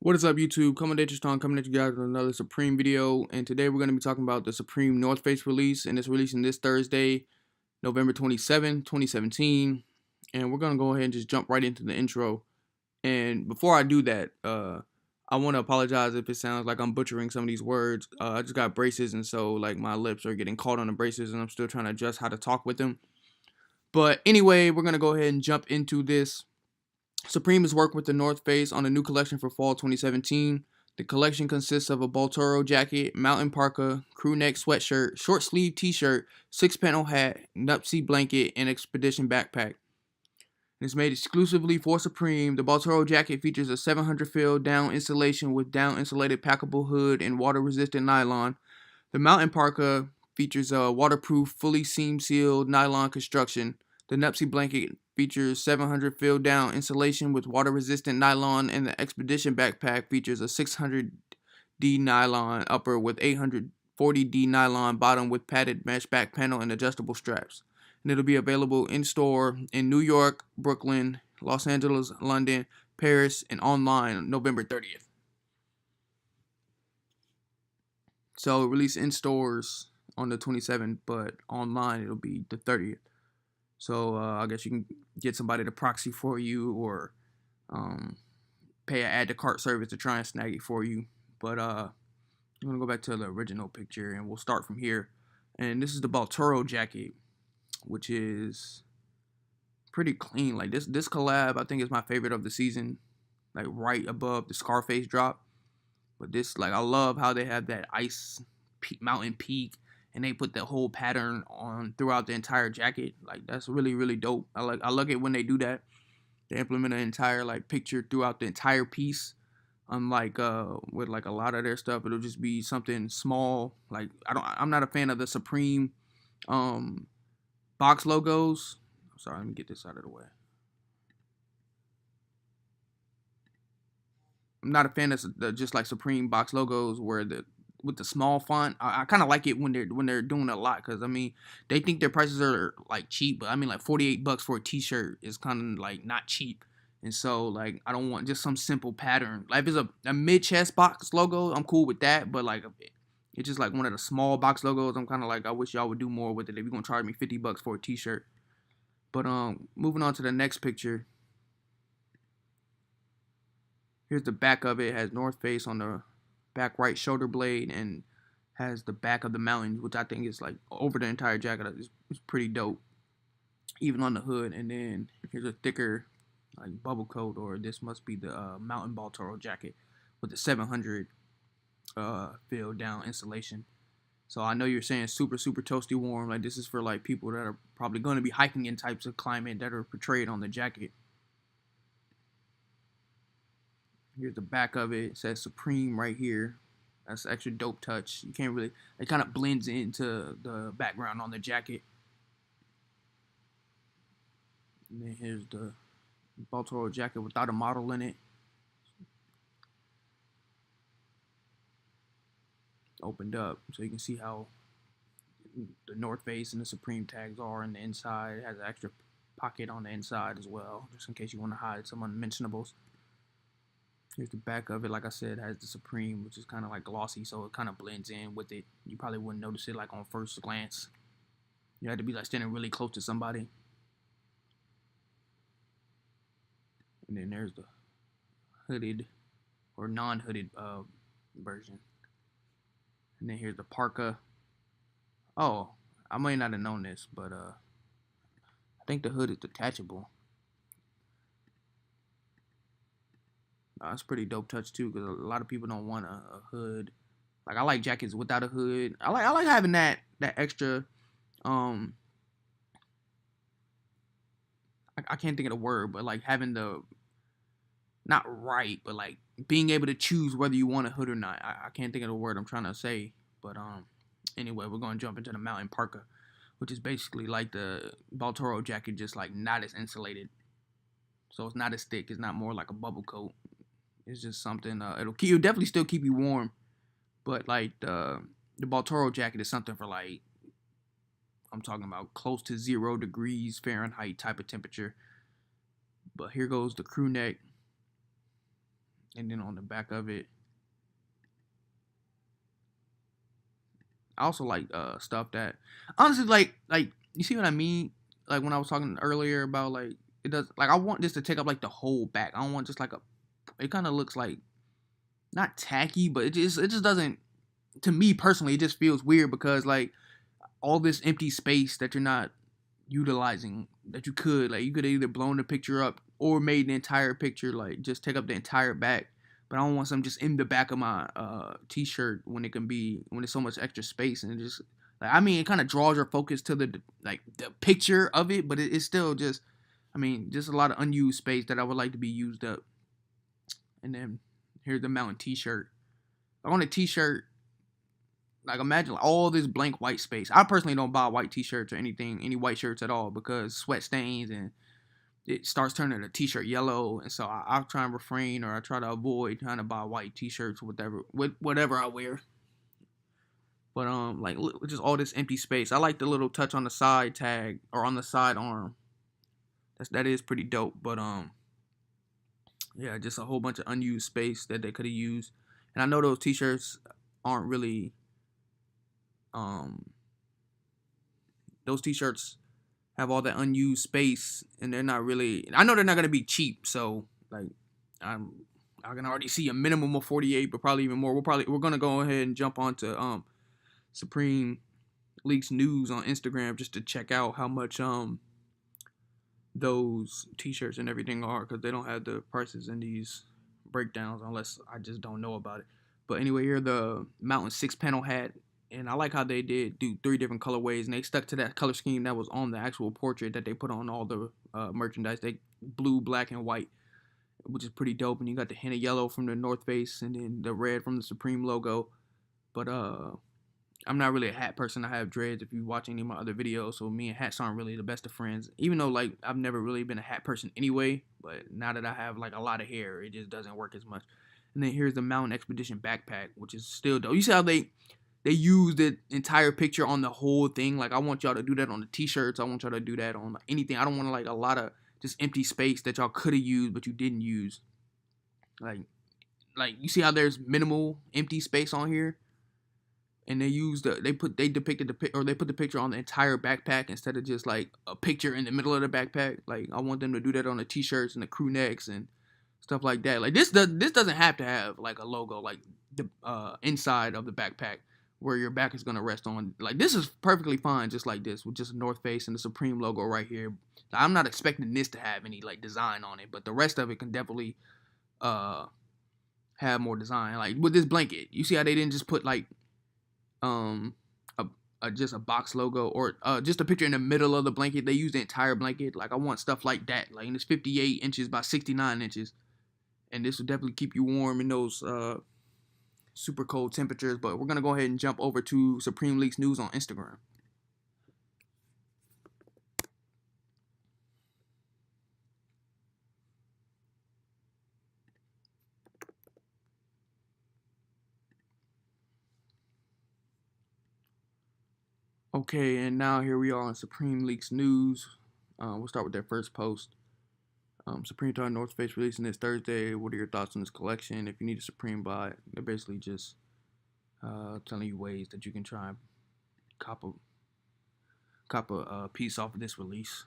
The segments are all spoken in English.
What is up, YouTube? Coming at you strong, coming at you guys with another Supreme video. And today we're going to be talking about the Supreme North Face release. And it's releasing this Thursday, November 27, 2017. And we're going to go ahead and just jump right into the intro. And before I do that, I want to apologize if it sounds like I'm butchering some of these words. I just got braces, and so like my lips are getting caught on the braces, and I'm still trying to adjust how to talk with them. But anyway, we're going to go ahead and jump into this. Supreme has worked with the North Face on a new collection for fall 2017. The collection consists of a Baltoro jacket, mountain parka, crew neck sweatshirt, short sleeve t-shirt, 6-panel hat, Nuptse blanket, and expedition backpack. It's made exclusively for Supreme. The Baltoro jacket features a 700 fill down insulation with down insulated packable hood and water resistant nylon. The mountain parka features a waterproof, fully seam sealed nylon construction. The Nuptse blanket features 700 fill down insulation with water resistant nylon, and the Expedition backpack features a 600D nylon upper with 840D nylon bottom with padded mesh back panel and adjustable straps. And it'll be available in store in New York, Brooklyn, Los Angeles, London, Paris, and online November 30th. So release in stores on the 27th, but online it'll be the 30th. So I guess you can get somebody to proxy for you, or pay an add to cart service to try and snag it for you. But I'm gonna go back to the original picture, and we'll start from here. And this is the Baltoro jacket, which is pretty clean. Like this collab, I think, is my favorite of the season. Like right above the Scarface drop. But this, like, I love how they have that ice mountain peak, and they put the whole pattern on throughout the entire jacket. Like, that's really, really dope. I like it when they do that. They implement an entire like picture throughout the entire piece. Unlike with like a lot of their stuff, it'll just be something small. Like I'm not a fan of the Supreme box logos. Sorry, let me get this out of the way. I'm not a fan of the just like Supreme box logos where the with the small font. I kind of like it when they're doing a lot, because I mean they think their prices are like cheap, but I mean like $48 for a T-shirt is kind of like not cheap. And so like I don't want just some simple pattern. Like if it's a mid chest box logo, I'm cool with that. But like it's just like one of the small box logos, I'm kind of like, I wish y'all would do more with it if you're gonna charge me $50 for a T-shirt. But moving on to the next picture. Here's the back of it. It has North Face on the back right shoulder blade, and has the back of the mountains, which I think is like over the entire jacket. It's pretty dope, even on the hood. And then here's a thicker like bubble coat, or this must be the Mountain Baltoro jacket with the 700 fill down insulation. So I know you're saying super toasty warm. Like this is for like people that are probably going to be hiking in types of climate that are portrayed on the jacket. Here's the back of it. It says Supreme right here. That's an extra dope touch. You can't really, it kind of blends into the background on the jacket. And then here's the Baltoro jacket without a model in it. Opened up so you can see how the North Face and the Supreme tags are in the inside. It has an extra pocket on the inside as well, just in case you want to hide some unmentionables. Here's the back of it. Like I said, has the Supreme, which is kind of like glossy, so it kind of blends in with it. You probably wouldn't notice it like on first glance. You had to be like standing really close to somebody. And then there's the hooded or non-hooded version. And then here's the parka. Oh, I might not have known this, but I think the hood is detachable. It's pretty dope touch too, because a lot of people don't want a hood. Like I like jackets without a hood. I like having that extra. I can't think of the word, but like having the, not right, but like being able to choose whether you want a hood or not. I can't think of the word I'm trying to say, but anyway, we're gonna jump into the mountain parka, which is basically like the Baltoro jacket, just like not as insulated. So it's not as thick. It's not more like a bubble coat. It's just something. It'll definitely still keep you warm, but like the Baltoro jacket is something for like, I'm talking about close to 0 degrees Fahrenheit type of temperature. But here goes the crew neck. And then on the back of it, I also like stuff that honestly like you see what I mean? Like when I was talking earlier about like it does like I want this to take up like the whole back. I don't want just like a it kind of looks like not tacky, but it just doesn't to me personally it just feels weird because like all this empty space that you're not utilizing that you could either blown the picture up or made the entire picture like just take up the entire back, but I don't want something just in the back of my t-shirt when it can be when there's so much extra space and it just like I mean it kind of draws your focus to the like the picture of it, but it's still just I mean just a lot of unused space that I would like to be used up. And then here's the mountain t-shirt. On a t-shirt, like imagine all this blank white space. I personally don't buy white t-shirts or anything, any white shirts at all because sweat stains and it starts turning the t-shirt yellow. And so I try and refrain or I try to avoid trying to buy white t-shirts with whatever I wear. But like just all this empty space. I like the little touch on the side tag or on the side arm. That is pretty dope. But yeah, just a whole bunch of unused space that they could have used. And I know those t-shirts aren't really um those t-shirts have all that unused space and they're not really I know they're not gonna be cheap, so like I'm I can already see a minimum of 48 but probably even more. We're gonna go ahead and jump onto Supreme Leaks News on Instagram just to check out how much those t-shirts and everything are because they don't have the prices in these breakdowns unless I just don't know about it. But anyway, here the Mountain 6-panel hat, and I like how they did do 3 different colorways and they stuck to that color scheme that was on the actual portrait that they put on all the merchandise. They blue, black, and white, which is pretty dope. And you got the hint of yellow from the North Face and then the red from the Supreme logo. But I'm not really a hat person. I have dreads if you watch any of my other videos, so me and hats aren't really the best of friends. Even though like I've never really been a hat person anyway, but now that I have like a lot of hair, it just doesn't work as much. And then here's the Mountain Expedition backpack, which is still dope. You see how they use the entire picture on the whole thing? Like I want y'all to do that on the t-shirts. I want y'all to do that on like, anything. I don't want like a lot of just empty space that y'all could have used but you didn't use. Like you see how there's minimal empty space on here? And they depicted they put the picture on the entire backpack instead of just like a picture in the middle of the backpack. Like I want them to do that on the t-shirts and the crew necks and stuff like that. Like this doesn't have to have like a logo like the inside of the backpack where your back is gonna rest on. Like this is perfectly fine just like this with just a North Face and the Supreme logo right here. I'm not expecting this to have any like design on it, but the rest of it can definitely have more design. Like with this blanket, you see how they didn't just put like um just a box logo or just a picture in the middle of the blanket. They use the entire blanket. Like I want stuff like that. Like and it's 58 inches by 69 inches, and this will definitely keep you warm in those super cold temperatures. But we're gonna go ahead and jump over to Supreme Leaks News on Instagram. Okay, and now here we are on Supreme Leaks News. We'll start with their first post. Supreme Time North Face releasing this Thursday. What are your thoughts on this collection? If you need a Supreme buy, they're basically just telling you ways that you can try and cop a piece off of this release.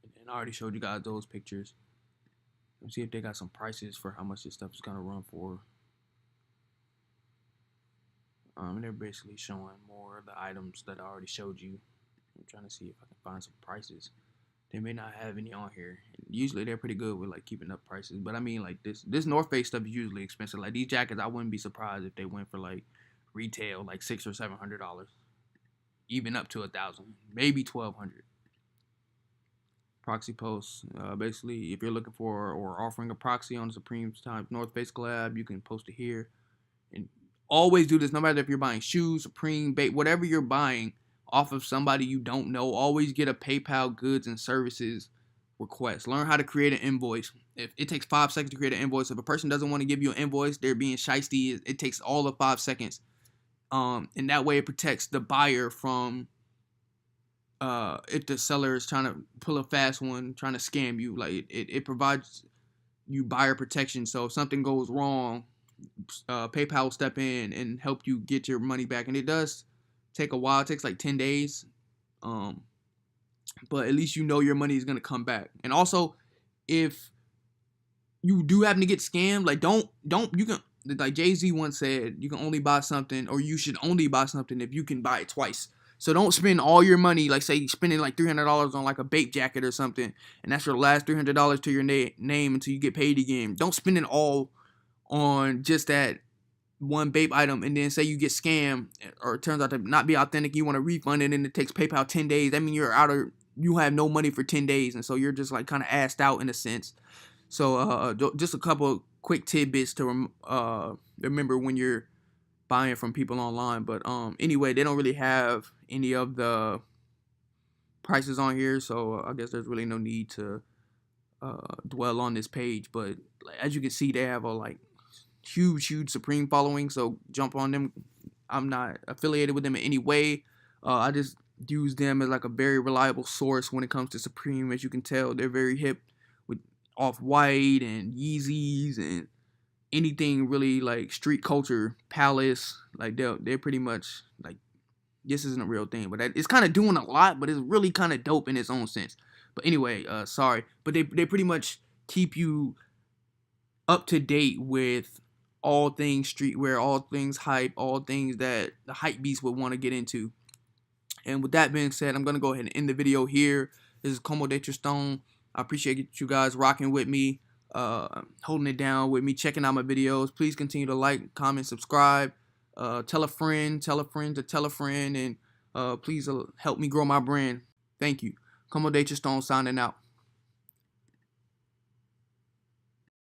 And I already showed you guys those pictures. Let's see if they got some prices for how much this stuff is gonna run for. And they're basically showing more of the items that I already showed you. I'm trying to see if I can find some prices. They may not have any on here. Usually they're pretty good with like keeping up prices, but I mean like this North Face stuff is usually expensive. Like these jackets, I wouldn't be surprised if they went for like retail like $600 or $700, even up to $1,000, maybe $1,200. Proxy posts. Basically, if you're looking for or offering a proxy on the Supreme Times North Face collab, you can post it here. And always do this, no matter if you're buying shoes, Supreme, bait, whatever you're buying off of somebody you don't know. Always get a PayPal goods and services request. Learn how to create an invoice. If it takes 5 seconds to create an invoice, if a person doesn't want to give you an invoice, they're being shiesty. It takes all of 5 seconds. And that way it protects the buyer from if the seller is trying to pull a fast one, trying to scam you. Like it provides you buyer protection. So if something goes wrong, PayPal will step in and help you get your money back. And it does take a while. It takes like 10 days. But at least you know your money is going to come back. And also, if you do happen to get scammed, like don't you can, like Jay-Z once said, you can only buy something, or you should only buy something if you can buy it twice. So don't spend all your money, like say you're spending like $300 on like a bape jacket or something, and that's your last $300 to your name until you get paid again. Don't spend it all on just that one bape item, and then say you get scammed or it turns out to not be authentic, you want to refund it, and it takes PayPal 10 days. That means you have no money for 10 days, and so you're just like kind of assed out in a sense. So just a couple quick tidbits to remember when you're buying from people online. But anyway, they don't really have any of the prices on here, so I guess there's really no need to dwell on this page. But as you can see, they have a like huge Supreme following, so jump on them. I'm not affiliated with them in any way. I just use them as like a very reliable source when it comes to Supreme. As you can tell, they're very hip with Off-White and Yeezys and anything really like street culture, Palace. Like they're pretty much like, this isn't a real thing, but it's kind of doing a lot, but it's really kind of dope in its own sense. But anyway, sorry, but they pretty much keep you up to date with all things streetwear, all things hype, all things that the hype beast would want to get into. And with that being said, I'm going to go ahead and end the video here. This is Como de Tristone. I appreciate you guys rocking with me, holding it down with me, checking out my videos. Please continue to like, comment, subscribe, tell a friend to tell a friend, and please help me grow my brand. Thank you. Como de Tristone signing out.